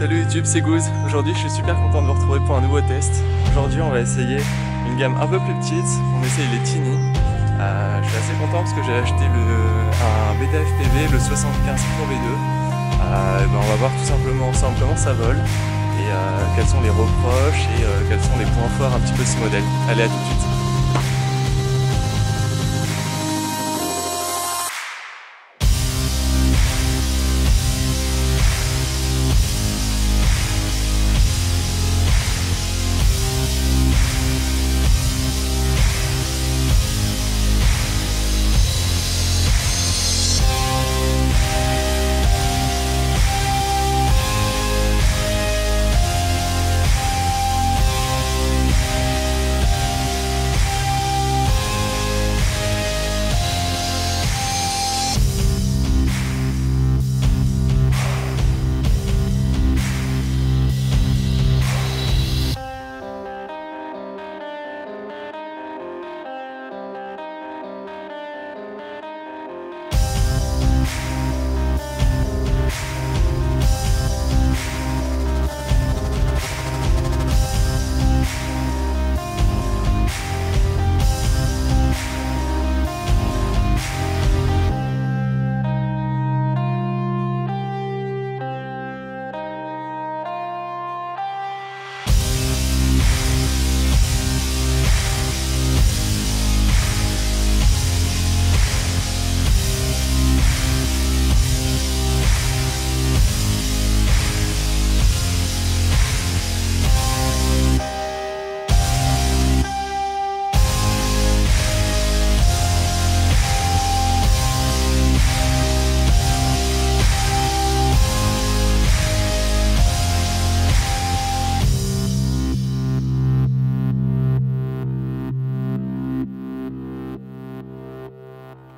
Salut YouTube, c'est Goose. Aujourd'hui je suis super content de vous retrouver pour un nouveau test. Aujourd'hui on va essayer une gamme un peu plus petite, on essaye les Tiny. Je suis assez content parce que j'ai acheté un Beta FPV, le 75 Pro V2. On va voir tout simplement ensemble comment ça vole et quels sont les reproches et quels sont les points forts un petit peu de ce modèle. Allez, à tout de suite.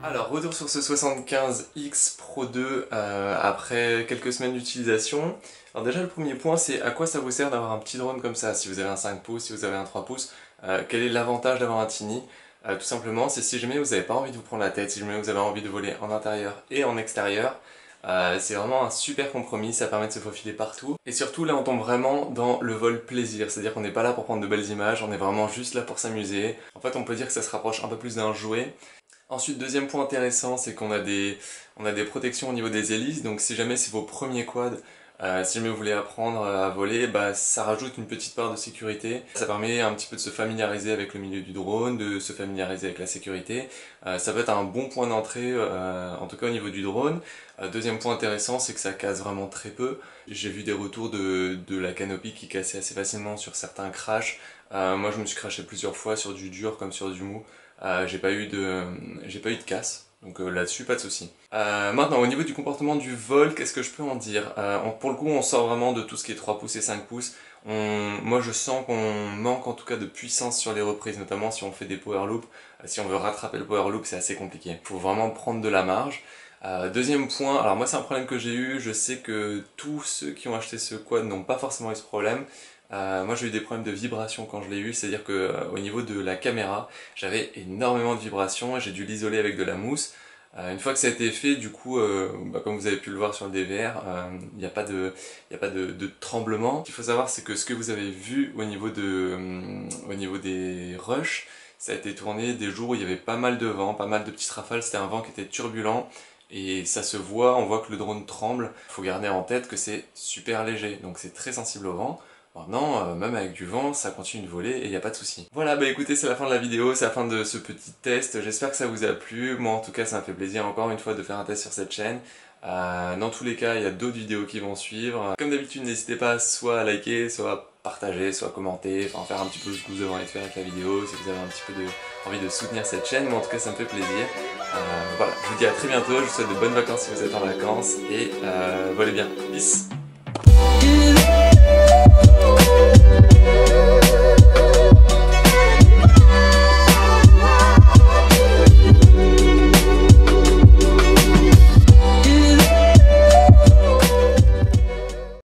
Alors, retour sur ce 75X Pro 2 après quelques semaines d'utilisation. Alors déjà, le premier point, c'est à quoi ça vous sert d'avoir un petit drone comme ça? Si vous avez un 5 pouces, si vous avez un 3 pouces, quel est l'avantage d'avoir un Tiny? Tout simplement, c'est si jamais vous n'avez pas envie de vous prendre la tête, si jamais vous avez envie de voler en intérieur et en extérieur, c'est vraiment un super compromis, ça permet de se faufiler partout. Et surtout, là, on tombe vraiment dans le vol plaisir, c'est-à-dire qu'on n'est pas là pour prendre de belles images, on est vraiment juste là pour s'amuser. En fait, on peut dire que ça se rapproche un peu plus d'un jouet. Ensuite, deuxième point intéressant, c'est qu'on a des protections au niveau des hélices, donc si jamais c'est vos premiers quads, si jamais vous voulez apprendre à voler, ça rajoute une petite part de sécurité. Ça permet un petit peu de se familiariser avec le milieu du drone, de se familiariser avec la sécurité. Ça peut être un bon point d'entrée, en tout cas au niveau du drone. Deuxième point intéressant, c'est que ça casse vraiment très peu. J'ai vu des retours de la canopy qui cassait assez facilement sur certains crashs. Moi je me suis crashé plusieurs fois sur du dur comme sur du mou. J'ai pas eu de casse, donc là-dessus pas de souci. Maintenant, au niveau du comportement du vol, qu'est-ce que je peux en dire? Pour le coup, on sort vraiment de tout ce qui est 3 pouces et 5 pouces. Moi je sens qu'on manque en tout cas de puissance sur les reprises, notamment si on fait des power loops. Si on veut rattraper le power loop, c'est assez compliqué. Il faut vraiment prendre de la marge. Deuxième point, alors moi c'est un problème que j'ai eu, je sais que tous ceux qui ont acheté ce quad n'ont pas forcément eu ce problème. Moi j'ai eu des problèmes de vibration quand je l'ai eu, c'est-à-dire que au niveau de la caméra, j'avais énormément de vibrations et j'ai dû l'isoler avec de la mousse. Une fois que ça a été fait, du coup, comme vous avez pu le voir sur le DVR, il n'y a pas de tremblement. Ce qu'il faut savoir, c'est que ce que vous avez vu au niveau des rushs, ça a été tourné des jours où il y avait pas mal de vent, pas mal de petites rafales, c'était un vent qui était turbulent. Et ça se voit, on voit que le drone tremble. Il faut garder en tête que c'est super léger, donc c'est très sensible au vent. Maintenant, même avec du vent, ça continue de voler et il n'y a pas de souci. Voilà, écoutez, c'est la fin de la vidéo, c'est la fin de ce petit test. J'espère que ça vous a plu. Moi, en tout cas, ça m'a fait plaisir encore une fois de faire un test sur cette chaîne. Dans tous les cas, il y a d'autres vidéos qui vont suivre. Comme d'habitude, n'hésitez pas soit à liker, soit à partager, soit à commenter, enfin faire un petit peu ce que vous avez envie de faire avec la vidéo, si vous avez un petit peu envie de soutenir cette chaîne. Moi, en tout cas, ça me fait plaisir. Voilà, je vous dis à très bientôt. Je vous souhaite de bonnes vacances si vous êtes en vacances et volez bien. Peace.